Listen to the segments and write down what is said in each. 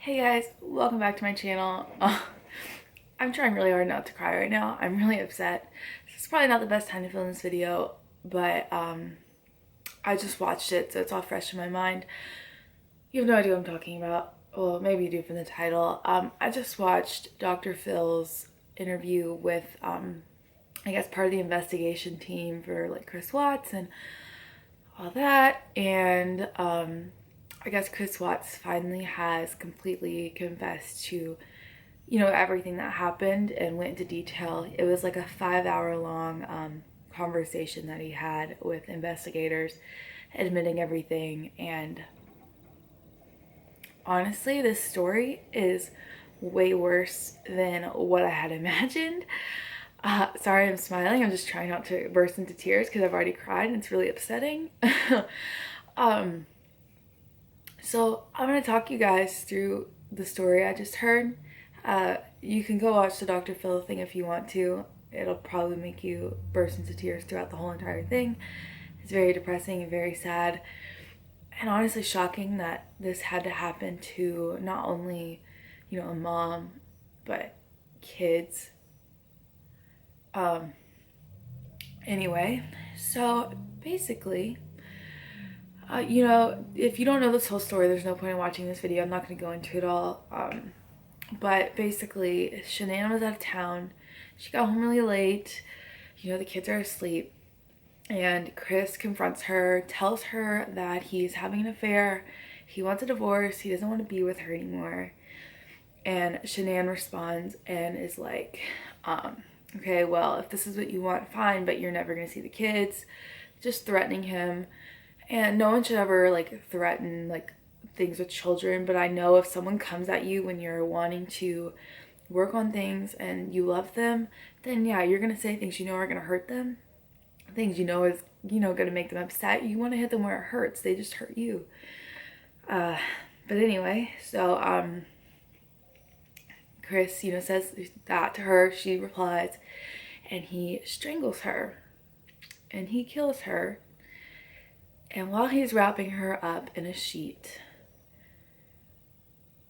Hey guys, welcome back to my channel. I'm trying really hard not to cry right now. I'm really upset. This is probably not the best time to film this video, but I just watched it, so it's all fresh in my mind. You have no idea what I'm talking about. Well, maybe you do from the title. I just watched Dr. Phil's interview with, I guess, part of the investigation team for like Chris Watts and all that, and I guess Chris Watts finally has completely confessed to, everything that happened and went into detail. It was like a 5 hour long conversation that he had with investigators, admitting everything. And honestly, this story is way worse than what I had imagined. Sorry, I'm smiling. I'm just trying not to burst into tears because I've already cried and it's really upsetting. So I'm going to talk you guys through the story I just heard. You can go watch the Dr. Phil thing if you want to. It'll probably make you burst into tears throughout the whole entire thing. It's very depressing and very sad. And honestly shocking that this had to happen to not only, a mom, but kids. Anyway, so basically, if you don't know this whole story, there's no point in watching this video. I'm not going to go into it all. But basically, Shanann was out of town. She got home really late. The kids are asleep. And Chris confronts her, tells her that he's having an affair. He wants a divorce. He doesn't want to be with her anymore. And Shanann responds and is like, okay, well, if this is what you want, fine, but you're never going to see the kids. Just threatening him. And no one should ever like threaten like things with children, but I know if someone comes at you when you're wanting to work on things and you love them, then yeah, you're gonna say things are gonna hurt them, things is gonna make them upset. You want to hit them where it hurts. They just hurt you. But anyway, so Chris says that to her. She replies, and he strangles her and he kills her. And while he's wrapping her up in a sheet,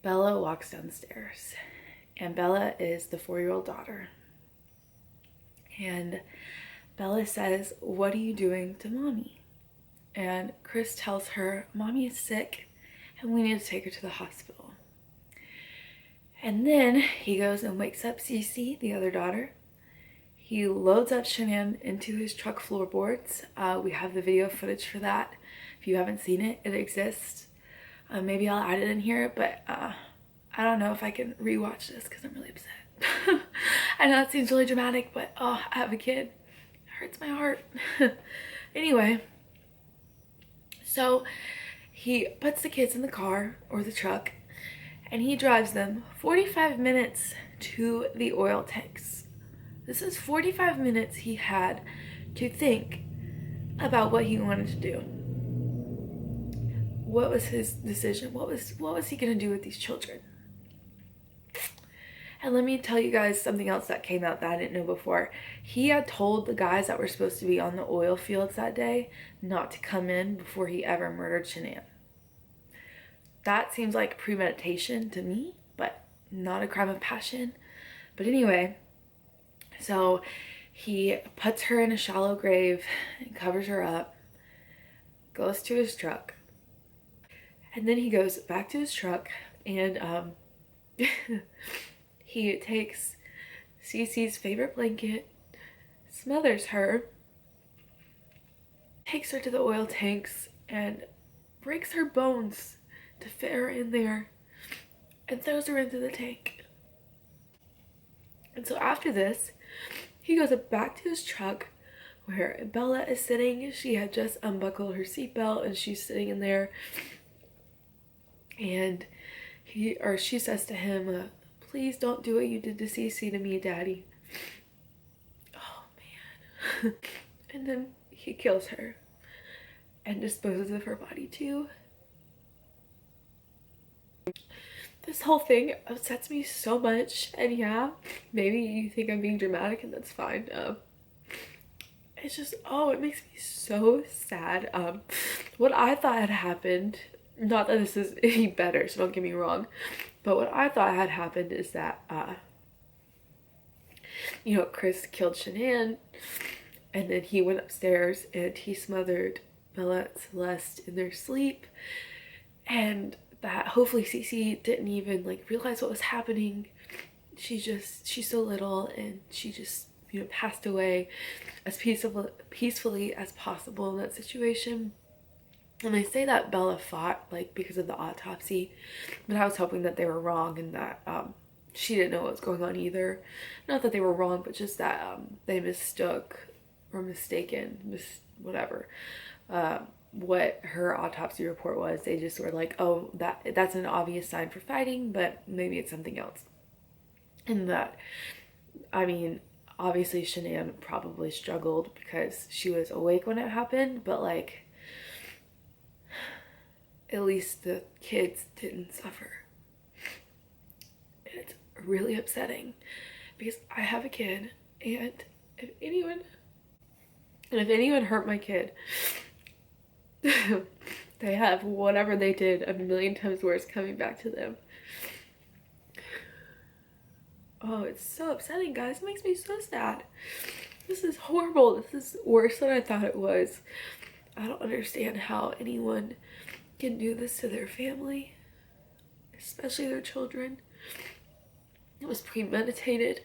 Bella walks downstairs. And Bella is the 4-year-old daughter. And Bella says, "What are you doing to mommy?" And Chris tells her, "Mommy is sick and we need to take her to the hospital." And then he goes and wakes up Cece, the other daughter. He loads up Shanann into his truck floorboards. We have the video footage for that. If you haven't seen it, it exists. Maybe I'll add it in here, but I don't know if I can rewatch this because I'm really upset. I know it seems really dramatic, but I have a kid. It hurts my heart. Anyway, so he puts the kids in the car or the truck and he drives them 45 minutes to the oil tanks. This is 45 minutes he had to think about what he wanted to do. What was his decision? What was he gonna do with these children? And let me tell you guys something else that came out that I didn't know before. He had told the guys that were supposed to be on the oil fields that day not to come in before he ever murdered Shanann. That seems like premeditation to me, but not a crime of passion. But anyway, so he puts her in a shallow grave and covers her up, goes to his truck, and then he goes back to his truck and he takes Cece's favorite blanket, smothers her, takes her to the oil tanks and breaks her bones to fit her in there and throws her into the tank. And so after this, he goes back to his truck where Bella is sitting. She had just unbuckled her seatbelt and she's sitting in there. And she says to him, "Please don't do what you did to Cece to me, Daddy." Oh man. And then he kills her and disposes of her body too. This whole thing upsets me so much, and yeah, maybe you think I'm being dramatic and that's fine. It's just, it makes me so sad. What I thought had happened, not that this is any better, so don't get me wrong, But what I thought had happened is that, Chris killed Shanann, and then he went upstairs and he smothered Bella and Celeste in their sleep, and that hopefully Cece didn't even like realize what was happening. She's so little, and she just passed away as peacefully as possible in that situation. And they say that Bella fought like because of the autopsy, but I was hoping that they were wrong and that she didn't know what was going on either. Not that they were wrong, but just that they mistook or mistaken, whatever, what her autopsy report was. They just were like, oh, that's an obvious sign for fighting, but maybe it's something else. And that, I mean, obviously Shanann probably struggled because she was awake when it happened, but like, at least the kids didn't suffer. And it's really upsetting because I have a kid, and if anyone hurt my kid, they have whatever they did a million times worse coming back to them. Oh, it's so upsetting, guys. It makes me so sad. This is horrible. This is worse than I thought it was. I don't understand how anyone can do this to their family, especially their children. It was premeditated.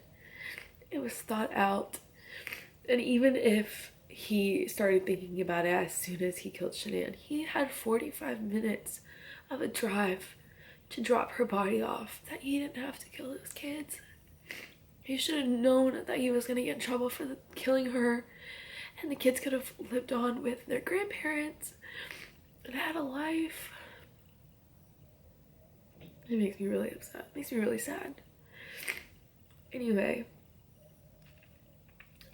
It was thought out. And even if he started thinking about it as soon as he killed Shanann, he had 45 minutes of a drive to drop her body off, that he didn't have to kill those kids. He should have known that he was going to get in trouble for killing her, and the kids could have lived on with their grandparents and had a life. It makes me really upset. It makes me really sad. Anyway,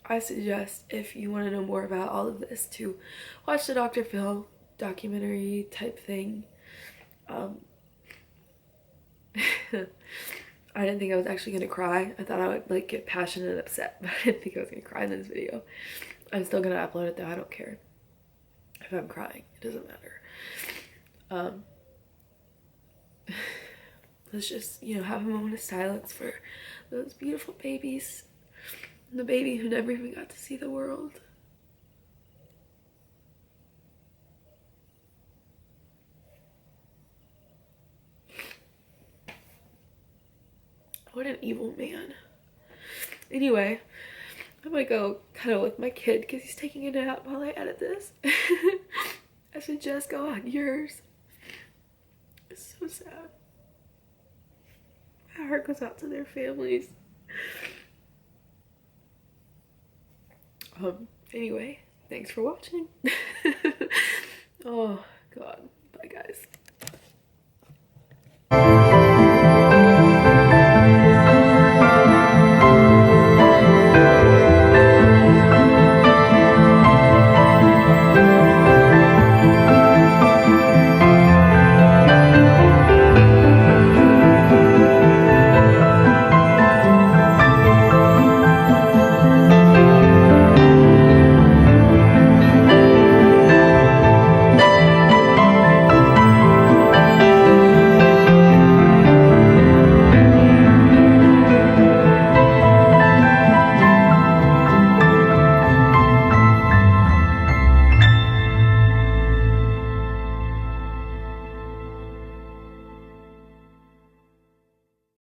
I suggest, if you want to know more about all of this, to watch the Dr. Phil documentary type thing. I didn't think I was actually gonna cry. I thought I would like get passionate and upset, but I didn't think I was gonna cry in this video. I'm still gonna upload it though. I don't care if I'm crying. It doesn't matter. Let's just, have a moment of silence for those beautiful babies. And the baby who never even got to see the world. What an evil man. Anyway, I might go cuddle with my kid because he's taking a nap while I edit this. I suggest go on yours. It's so sad. My heart goes out to their families. Anyway, thanks for watching. Oh God, bye guys.